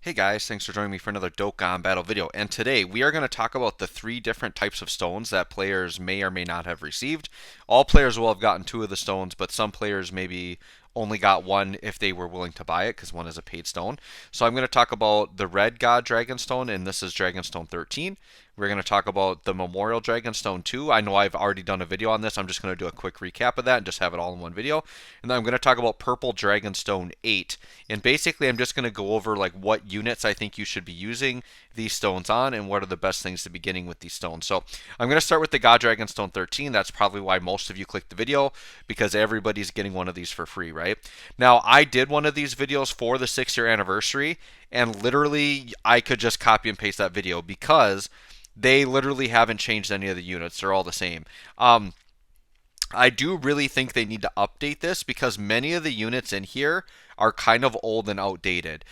Hey guys, thanks for joining me for another Dokkan Battle video. And today we are going to talk about the three different types of stones that players may or may not have received. All players will have gotten two of the stones, but some players maybe only got one if they were willing to buy it because one is a paid stone. So I'm going to talk about the Red God Dragonstone, and this is Dragonstone 13. We're going to talk about the Memorial Dragonstone 2. I know I've already done a video on this. I'm just going to do a quick recap of that and just have it all in one video. And then I'm going to talk about Purple Dragonstone 8. And basically, I'm just going to go over like what units I think you should be using these stones on and what are the best things to be getting with these stones. So I'm going to start with the God Dragonstone 13. That's probably why most of you clicked the video, because everybody's getting one of these for free, right? Now, I did one of these videos for the 6-year anniversary, and literally I could just copy and paste that video because they literally haven't changed any of the units. They're all the same. I do really think they need to update this because many of the units in here are kind of old and outdated.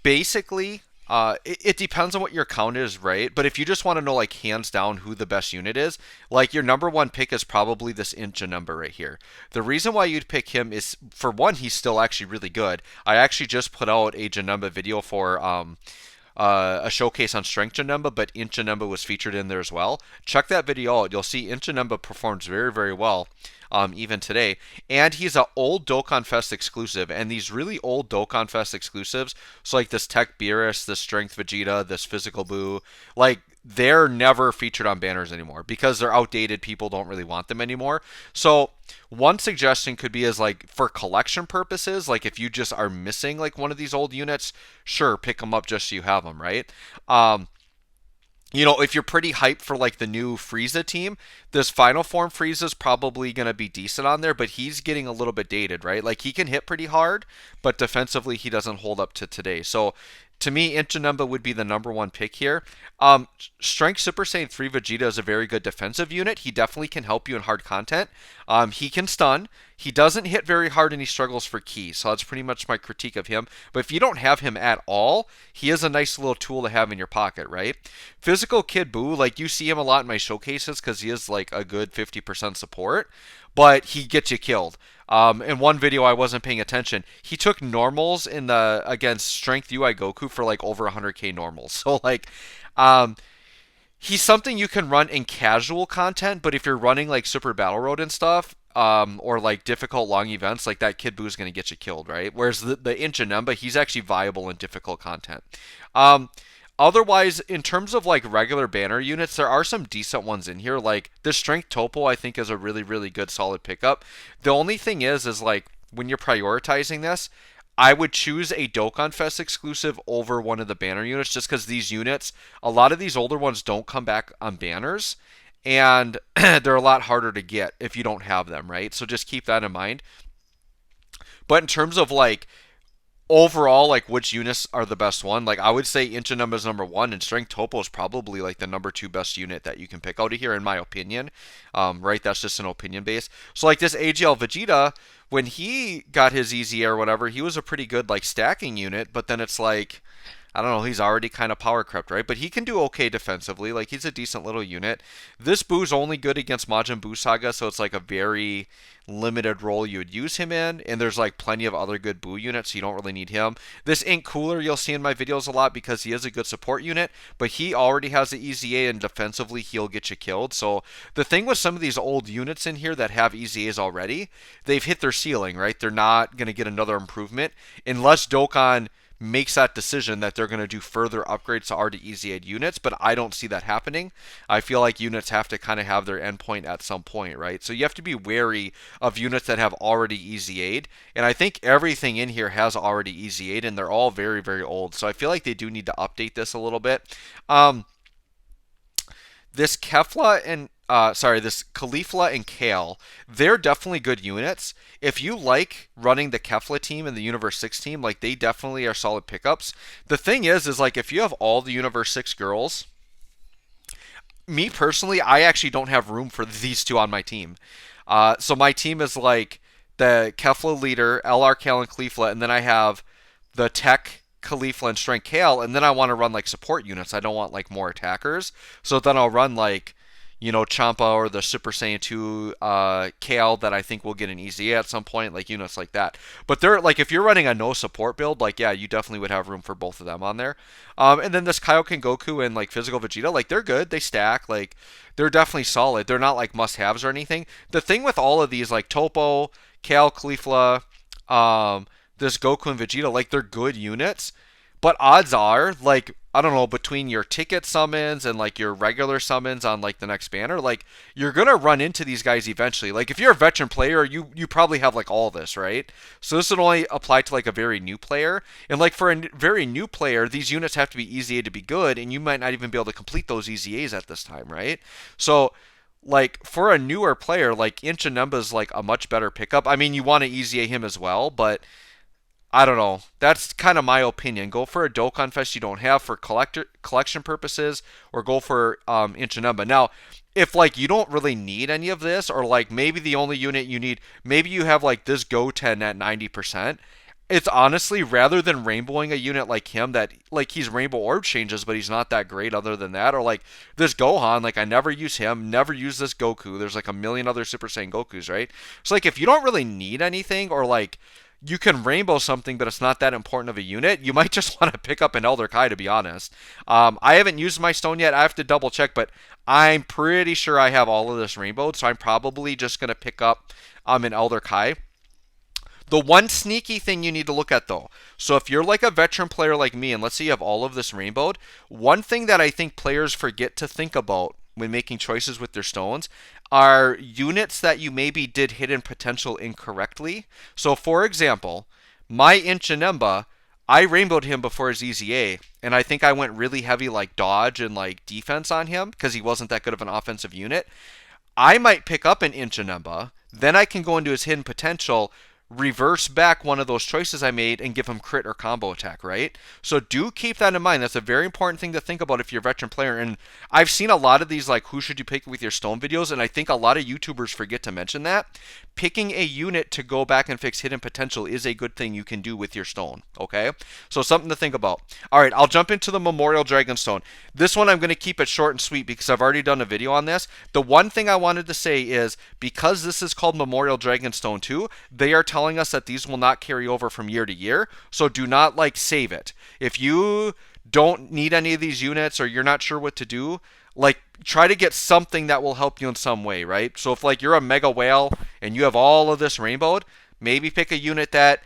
Basically, it depends on what your count is, right? But if you just want to know, like, hands down who the best unit is, like, your number one pick is probably this Incha number right here. The reason why you'd pick him is, for one, he's still actually really good. I actually just put out a Janemba video for a showcase on Strength Janemba, but Int Janemba was featured in there as well. Check that video out. You'll see Int Janemba performs very, very well. Even today. And he's an old Dokkan Fest exclusive. And these really old Dokkan Fest exclusives, so like this Tech Beerus, this Strength Vegeta, this Physical Buu, like they're never featured on banners anymore because they're outdated. People don't really want them anymore. So one suggestion could be as like for collection purposes, like if you just are missing like one of these old units, sure, pick them up just so you have them, right? If you're pretty hyped for like the new Frieza team, this final form Frieza is probably going to be decent on there, but he's getting a little bit dated, right? Like he can hit pretty hard, but defensively he doesn't hold up to today. So to me, Inchinumba would be the number one pick here. Strength Super Saiyan 3 Vegeta is a very good defensive unit. He definitely can help you in hard content. He can stun. He doesn't hit very hard and he struggles for ki. So that's pretty much my critique of him. But if you don't have him at all, he is a nice little tool to have in your pocket, right? Physical Kid Buu, like you see him a lot in my showcases because he is like a good 50% support, but he gets you killed. In one video I wasn't paying attention. He took normals in the against Strength UI Goku for like over 100k normals. So like he's something you can run in casual content, but if you're running like Super Battle Road and stuff, or like difficult long events, like that Kid Buu is going to get you killed, right? Whereas the Inchanemba, he's actually viable in difficult content. Otherwise, in terms of like regular banner units, there are some decent ones in here. Like the Strength Topo, I think is a really, really good solid pickup. The only thing is like when you're prioritizing this, I would choose a Dokkan Fest exclusive over one of the banner units just because these units, a lot of these older ones don't come back on banners and they're a lot harder to get if you don't have them, right? So just keep that in mind. But in terms of like overall, like which units are the best one, like I would say Inchinumba is number one, and Strength Topo is probably like the number two best unit that you can pick out of here, in my opinion. Right? That's just an opinion base. So like this AGL Vegeta, when he got his easy air or whatever, he was a pretty good like stacking unit, but then it's like I don't know, he's already kind of power crept, right? But he can do okay defensively. Like, he's a decent little unit. This Boo's only good against Majin Buu Saga, so it's like a very limited role you would use him in. And there's like plenty of other good Buu units, so you don't really need him. This Ink Cooler you'll see in my videos a lot because he is a good support unit, but he already has the EZA and defensively he'll get you killed. So the thing with some of these old units in here that have EZAs already, they've hit their ceiling, right? They're not going to get another improvement unless Dokkan makes that decision that they're going to do further upgrades to already easy-aid units, but I don't see that happening. I feel like units have to kind of have their endpoint at some point, right? So you have to be wary of units that have already easy-aid, and I think everything in here has already easy-aid, and they're all very, very old. So I feel like they do need to update this a little bit. This Kefla and this Caulifla and Kale, they're definitely good units. If you like running the Kefla team and the Universe 6 team, like they definitely are solid pickups. The thing is like if you have all the Universe 6 girls, me personally, I actually don't have room for these two on my team. So my team is like the Kefla leader, LR Kale and Caulifla, and then I have the Tech Caulifla and Strength Kale, and then I want to run like support units. I don't want like more attackers. So then I'll run like Champa or the Super Saiyan 2 Kale that I think will get an easy at some point, like units like that. But they're like, if you're running a no support build, like, yeah, you definitely would have room for both of them on there. And then this Kaioken Goku and like Physical Vegeta, like, they're good. They stack. Like, they're definitely solid. They're not like must haves or anything. The thing with all of these, like Topo, Kale, Caulifla, this Goku and Vegeta, like, they're good units. But odds are, like, I don't know, between your ticket summons and like your regular summons on like the next banner, like, you're gonna run into these guys eventually. Like, if you're a veteran player, you probably have like all this, right? So this would only apply to like a very new player. And like for a very new player, these units have to be easy A to be good, and you might not even be able to complete those easy A's at this time, right? So like for a newer player, like Inchinumba's like a much better pickup. I mean, you want to easy A him as well, but I don't know. That's kind of my opinion. Go for a Dokkan Fest you don't have for collection purposes, or go for Inchinumba. Now, if like you don't really need any of this, or like maybe the only unit you need, maybe you have like this Goten at 90%. It's honestly, rather than rainbowing a unit like him that like he's rainbow orb changes, but he's not that great other than that, or like this Gohan, like I never use him, never use this Goku. There's like a million other Super Saiyan Gokus, right? So like if you don't really need anything, or like you can rainbow something, but it's not that important of a unit, you might just want to pick up an Elder Kai, to be honest. I haven't used my stone yet. I have to double check, but I'm pretty sure I have all of this rainbowed, so I'm probably just going to pick up an Elder Kai. The one sneaky thing you need to look at, though, so if you're like a veteran player like me, and let's say you have all of this rainbowed, one thing that I think players forget to think about when making choices with their stones are units that you maybe did hidden potential incorrectly. So, for example, my Inchinimba, I rainbowed him before his EZA, and I think I went really heavy like dodge and like defense on him because he wasn't that good of an offensive unit. I might pick up an Inchinimba, then I can go into his hidden potential, reverse back one of those choices I made, and give him crit or combo attack, right? So do keep that in mind. That's a very important thing to think about if you're a veteran player. And I've seen a lot of these, like, who should you pick with your stone videos, and I think a lot of YouTubers forget to mention that. Picking a unit to go back and fix hidden potential is a good thing you can do with your stone, okay? So something to think about. All right, I'll jump into the Memorial Dragonstone. This one I'm going to keep it short and sweet because I've already done a video on this. The one thing I wanted to say is, because this is called Memorial Dragonstone 2, they are telling us that these will not carry over from year to year, so do not like save it. If you don't need any of these units, or you're not sure what to do, like, try to get something that will help you in some way, right? So if like you're a Mega Whale and you have all of this rainbowed, maybe pick a unit that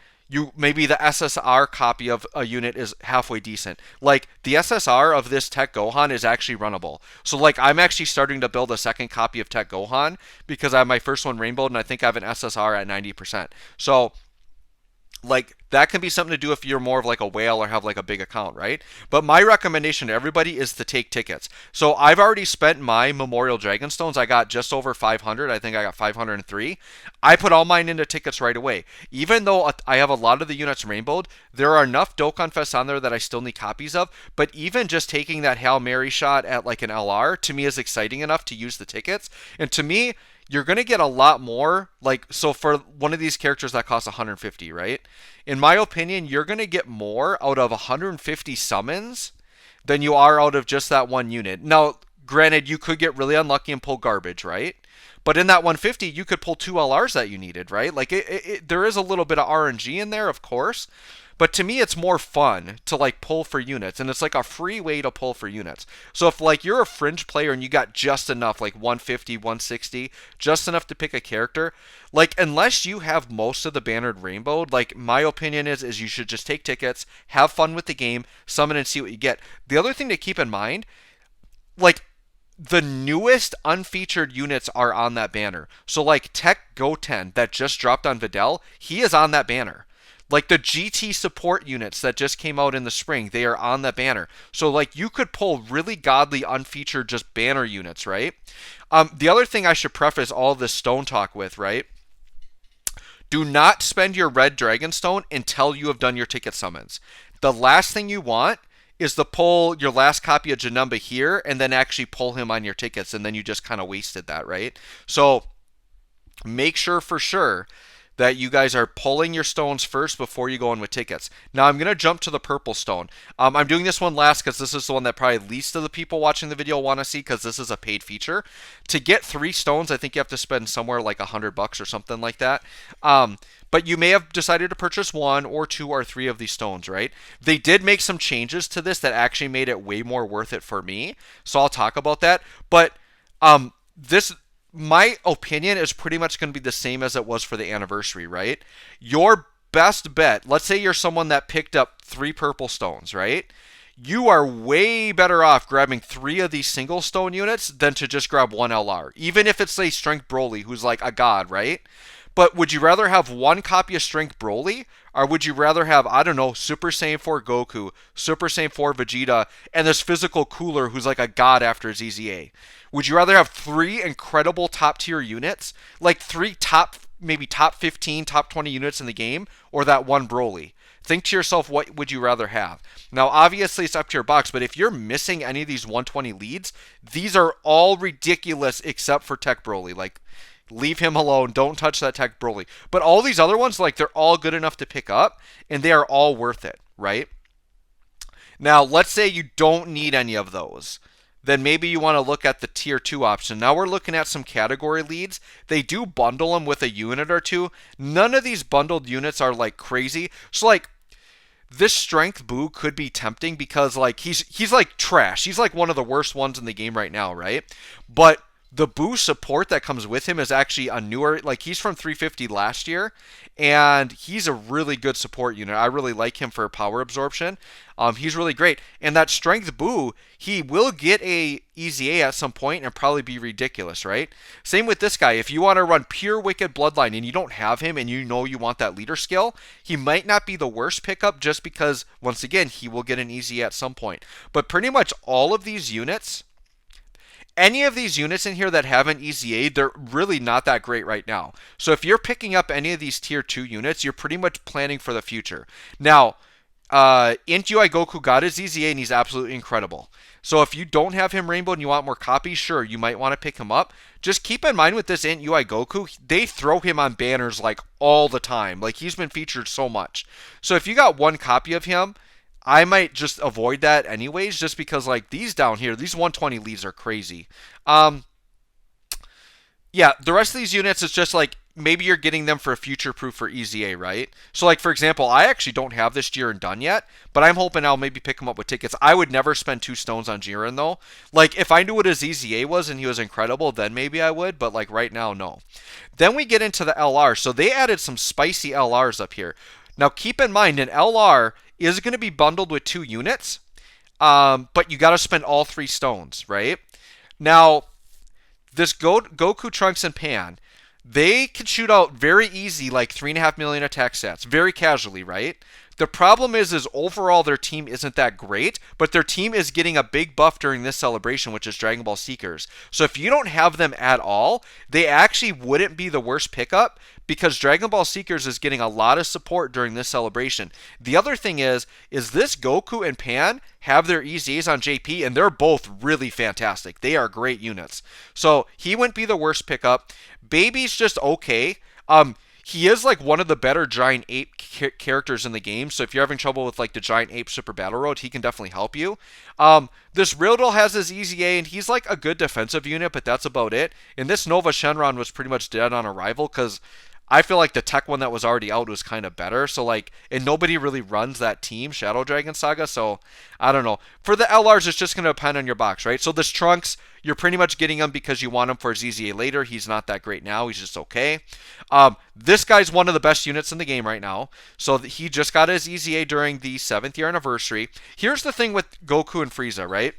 maybe the SSR copy of a unit is halfway decent. Like the SSR of this Tech Gohan is actually runnable. So like I'm actually starting to build a second copy of Tech Gohan because I have my first one rainbowed, and I think I have an SSR at 90%. So like that can be something to do if you're more of like a whale or have like a big account, right? But my recommendation to everybody is to take tickets. So I've already spent my Memorial Dragonstones. I got just over 500. I think I got 503. I put all mine into tickets right away. Even though I have a lot of the units rainbowed, there are enough Dokkan Fest on there that I still need copies of. But even just taking that Hail Mary shot at like an LR, to me, is exciting enough to use the tickets. And to me, you're going to get a lot more, like, so for one of these characters that costs 150, right? In my opinion, you're going to get more out of 150 summons than you are out of just that one unit. Now, granted, you could get really unlucky and pull garbage, right? But in that 150, you could pull 2 LRs that you needed, right? Like, there is a little bit of RNG in there, of course. But to me, it's more fun to like pull for units, and it's like a free way to pull for units. So if like you're a fringe player and you got just enough, like 150, 160, just enough to pick a character, like unless you have most of the bannered rainbowed, like my opinion is you should just take tickets, have fun with the game, summon and see what you get. The other thing to keep in mind, like the newest unfeatured units are on that banner. So like Tech Goten that just dropped on Videl, he is on that banner. Like the GT support units that just came out in the spring, they are on that banner. So like you could pull really godly unfeatured just banner units, right? The other thing I should preface all this stone talk with, right? Do not spend your red Dragonstone until you have done your ticket summons. The last thing you want is to pull your last copy of Janemba here and then actually pull him on your tickets, and then you just kind of wasted that, right? So make sure for sure that you guys are pulling your stones first before you go in with tickets. Now I'm going to jump to the purple stone. I'm doing this one last because this is the one that probably least of the people watching the video want to see because this is a paid feature. To get 3 stones, I think you have to spend somewhere like $100 or something like that. But you may have decided to purchase 1 or 2 or 3 of these stones, right? They did make some changes to this that actually made it way more worth it for me. So I'll talk about that. But this, my opinion is pretty much going to be the same as it was for the anniversary, right? Your best bet, let's say you're someone that picked up 3 purple stones, right? You are way better off grabbing 3 of these single stone units than to just grab 1 LR. Even if it's, say, Strength Broly, who's like a god, right? But would you rather have 1 copy of Strength Broly? Or would you rather have, I don't know, Super Saiyan 4 Goku, Super Saiyan 4 Vegeta, and this physical cooler who's like a god after ZZA? Would you rather have 3 incredible top tier units? Like 3 maybe top 15, top 20 units in the game? Or that 1 Broly? Think to yourself, what would you rather have? Now, obviously, it's up to your box, but if you're missing any of these 120 leads, these are all ridiculous except for Tech Broly. Like, leave him alone. Don't touch that Tech Broly. But all these other ones, like, they're all good enough to pick up, and they are all worth it, right? Now, let's say you don't need any of those. Then maybe you want to look at the tier 2 option. Now we're looking at some category leads. They do bundle them with a unit or two. None of these bundled units are like crazy. So like this Strength Boo could be tempting because like he's like trash. He's like one of the worst ones in the game right now, right? But the Boo support that comes with him is actually a newer, like he's from 350 last year, and he's a really good support unit. I really like him for power absorption. He's really great. And that Strength Boo, he will get a EZA at some point and probably be ridiculous, right? Same with this guy. If you want to run pure Wicked Bloodline and you don't have him and you know you want that leader skill, he might not be the worst pickup just because, once again, he will get an EZA at some point. But pretty much all of these units, any of these units in here that have an EZA, they're really not that great right now. So if you're picking up any of these tier 2 units, you're pretty much planning for the future. Now, Int UI Goku got his EZA and he's absolutely incredible. So if you don't have him Rainbow and you want more copies, sure, you might want to pick him up. Just keep in mind with this Int UI Goku, they throw him on banners like all the time. Like he's been featured so much. So if you got 1 copy of him, I might just avoid that anyways, just because like these down here, these 120 leads are crazy. Yeah, the rest of these units is just like maybe you're getting them for a future proof for EZA, right? So like for example, I actually don't have this Jiren done yet, but I'm hoping I'll maybe pick him up with tickets. I would never spend 2 stones on Jiren though. Like if I knew what his EZA was and he was incredible, then maybe I would, but like right now, no. Then we get into the LR. So they added some spicy LRs up here. Now keep in mind, an LR is going to be bundled with 2 units, but you got to spend all 3 stones, right? Now, this Goku, Trunks, and Pan, they can shoot out very easy, like 3.5 million attack stats, very casually, right? The problem is overall their team isn't that great, but their team is getting a big buff during this celebration, which is Dragon Ball Seekers. So if you don't have them at all, they actually wouldn't be the worst pickup because Dragon Ball Seekers is getting a lot of support during this celebration. The other thing is this Goku and Pan have their EZAs on JP, and they're both really fantastic. They are great units. So he wouldn't be the worst pickup. Baby's just okay. He is like one of the better Giant Ape characters in the game, so if you're having trouble with like the Giant Ape Super Battle Road, he can definitely help you. This Riddle has his EZA, and he's like a good defensive unit, but that's about it. And this Nova Shenron was pretty much dead on arrival, because I feel like the tech one that was already out was kind of better. So like, and nobody really runs that team, Shadow Dragon Saga. So I don't know. For the LRs, it's just going to depend on your box, right? So this Trunks, you're pretty much getting him because you want him for ZZA later. He's not that great now. He's just okay. This guy's one of the best units in the game right now. So he just got his EZA during the 7th year anniversary. Here's the thing with Goku and Frieza, right?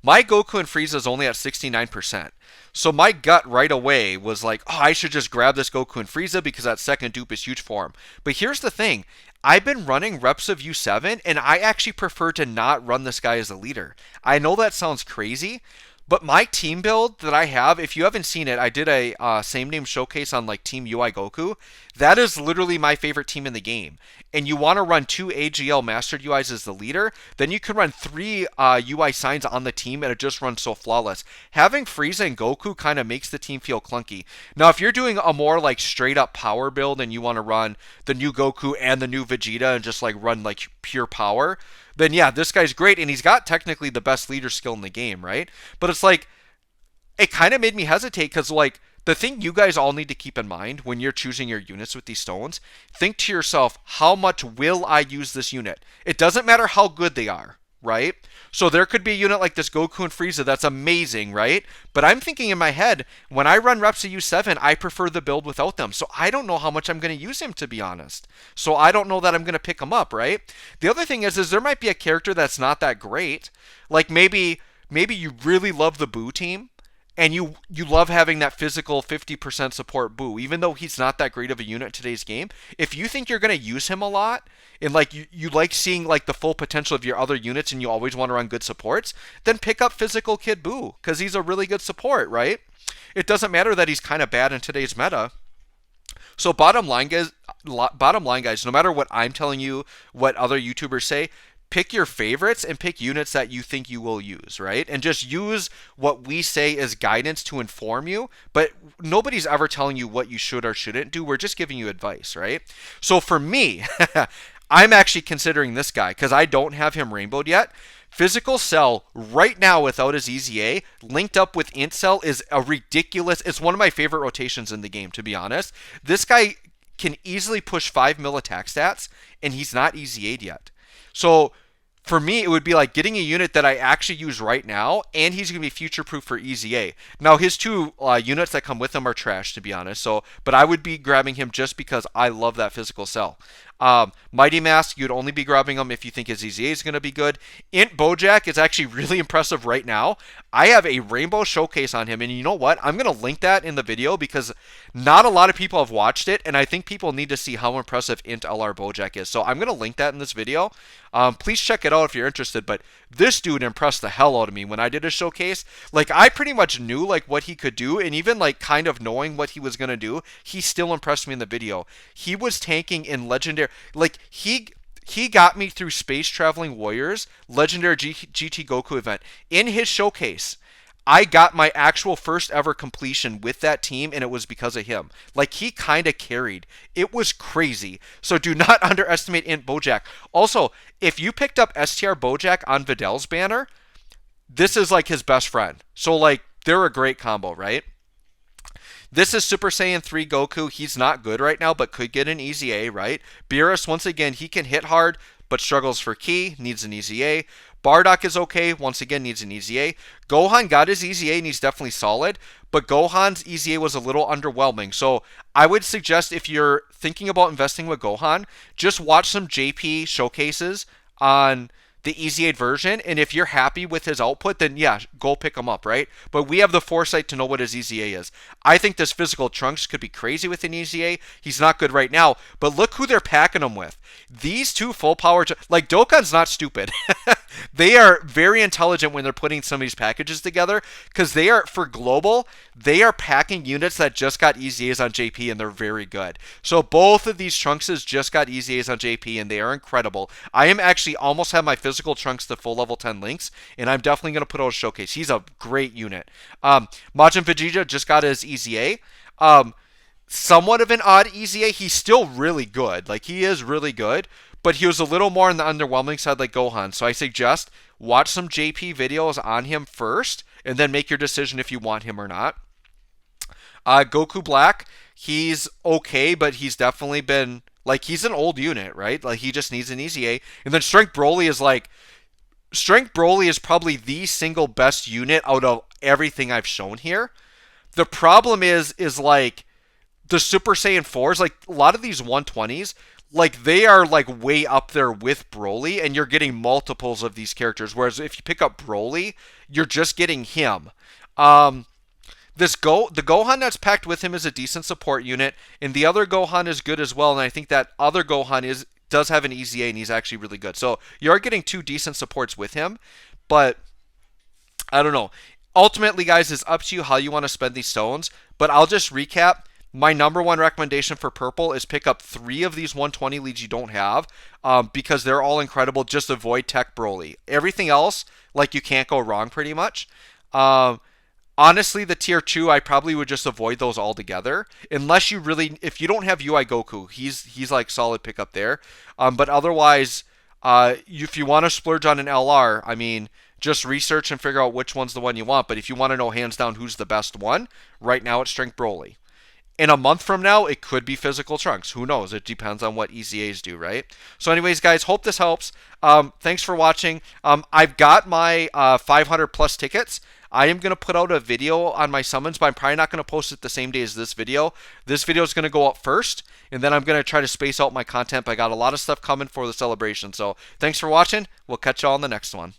My Goku and Frieza is only at 69%. So my gut right away was like, oh, I should just grab this Goku and Frieza because that second dupe is huge for him. But here's the thing. I've been running reps of U7, and I actually prefer to not run this guy as a leader. I know that sounds crazy, But my team build that I have, if you haven't seen it, I did a same name showcase on like Team UI Goku. That is literally my favorite team in the game. And you want to run 2 AGL mastered UIs as the leader, then you can run 3 UI signs on the team and it just runs so flawless. Having Frieza and Goku kind of makes the team feel clunky. Now, if you're doing a more like straight up power build and you want to run the new Goku and the new Vegeta and just like run like pure power, then yeah, this guy's great, and he's got technically the best leader skill in the game, right? But it's like, it kind of made me hesitate because, like, the thing you guys all need to keep in mind when you're choosing your units with these stones, think to yourself, how much will I use this unit? It doesn't matter how good they are, right? So there could be a unit like this Goku and Frieza that's amazing, right? But I'm thinking in my head, when I run reps of U7, I prefer the build without them. So I don't know how much I'm going to use him, to be honest. So I don't know that I'm going to pick him up, right? The other thing is there might be a character that's not that great. Like maybe you really love the Boo team, and you love having that physical 50% support Boo, even though he's not that great of a unit in today's game. If you think you're going to use him a lot, and like you like seeing like the full potential of your other units and you always want to run good supports, then pick up Physical Kid Boo, because he's a really good support, right? It doesn't matter that he's kind of bad in today's meta. So bottom line guys, no matter what I'm telling you, what other YouTubers say, pick your favorites and pick units that you think you will use, right? And just use what we say as guidance to inform you, but nobody's ever telling you what you should or shouldn't do. We're just giving you advice, right? So for me, I'm actually considering this guy because I don't have him rainbowed yet. Physical Cell right now without his EZA linked up with Int Cell is a ridiculous. It's one of my favorite rotations in the game, to be honest. This guy can easily push 5 mil attack stats, and he's not EZA'd yet. So for me, it would be like getting a unit that I actually use right now, and he's going to be future proof for EZA. Now, his 2 units that come with him are trash, to be honest. So, but I would be grabbing him just because I love that Physical Cell. Mighty Mask, you'd only be grabbing him if you think his EZA is going to be good. Int Bojack is actually really impressive right now. I have a rainbow showcase on him, and you know what? I'm going to link that in the video because not a lot of people have watched it, and I think people need to see how impressive Int LR Bojack is. So I'm going to link that in this video. Please check it out if you're interested, but this dude impressed the hell out of me when I did a showcase. Like, I pretty much knew like what he could do, and even like kind of knowing what he was going to do, he still impressed me in the video. He was tanking in Legendary. Like, he got me through Space Traveling Warriors Legendary GT Goku event. In his showcase, I got my actual first ever completion with that team, and it was because of him. Like, he kind of carried. It was crazy. So do not underestimate Int Bojack. Also, if you picked up STR Bojack on Vidal's banner, this is like his best friend. So, like, they're a great combo, right? This is Super Saiyan 3 Goku. He's not good right now, but could get an EZA, right? Beerus, once again, he can hit hard, but struggles for ki, needs an EZA. Bardock is okay, once again, needs an EZA. Gohan got his EZA, and he's definitely solid, but Gohan's EZA was a little underwhelming. So I would suggest if you're thinking about investing with Gohan, just watch some JP showcases on the EZA version, and if you're happy with his output, then yeah, go pick him up, right? But we have the foresight to know what his EZA is. I think this physical Trunks could be crazy with an EZA. He's not good right now, but look who they're packing him with. These 2 full power, like, Dokkan's not stupid. They are very intelligent when they're putting some of these packages together, because they are, for global, they are packing units that just got EZAs on JP, and they're very good. So both of these Trunkses just got EZAs on JP, and they are incredible. I am actually almost have my physical Trunks to full level 10 links, and I'm definitely going to put out a showcase. He's a great unit. Majin Vegeta just got his EZA. Somewhat of an odd EZA. He's still really good. Like, he is really good, but he was a little more on the underwhelming side like Gohan. So I suggest watch some JP videos on him first, and then make your decision if you want him or not. Goku Black, he's okay, but he's definitely been, like, he's an old unit, right? Like, he just needs an EZA. And then Strength Broly is probably the single best unit out of everything I've shown here. The problem is like, the Super Saiyan 4s, like, a lot of these 120s, like, they are, like, way up there with Broly, and you're getting multiples of these characters, whereas if you pick up Broly, you're just getting him. The Gohan that's packed with him is a decent support unit, and the other Gohan is good as well, and I think that other Gohan does have an EZA, and he's actually really good. So you are getting 2 decent supports with him, but I don't know. ultimately, guys, it's up to you how you want to spend these stones. But I'll just recap. My number one recommendation for purple is pick up 3 of these 120 leads you don't have, because they're all incredible. Just avoid Tech Broly. Everything else, like, you can't go wrong pretty much. Um, Honestly, the tier 2, I probably would just avoid those altogether. Unless you really, if you don't have UI Goku, he's like solid pickup there. But otherwise, if you want to splurge on an LR, I mean, just research and figure out which one's the one you want. But if you want to know hands down who's the best one, right now it's Strength Broly. In a month from now, it could be Physical Trunks. Who knows? It depends on what EZAs do, right? So anyways, guys, hope this helps. Thanks for watching. I've got my 500 plus tickets. I am going to put out a video on my summons, but I'm probably not going to post it the same day as this video. This video is going to go up first, and then I'm going to try to space out my content. But I got a lot of stuff coming for the celebration. So thanks for watching. We'll catch you all in the next one.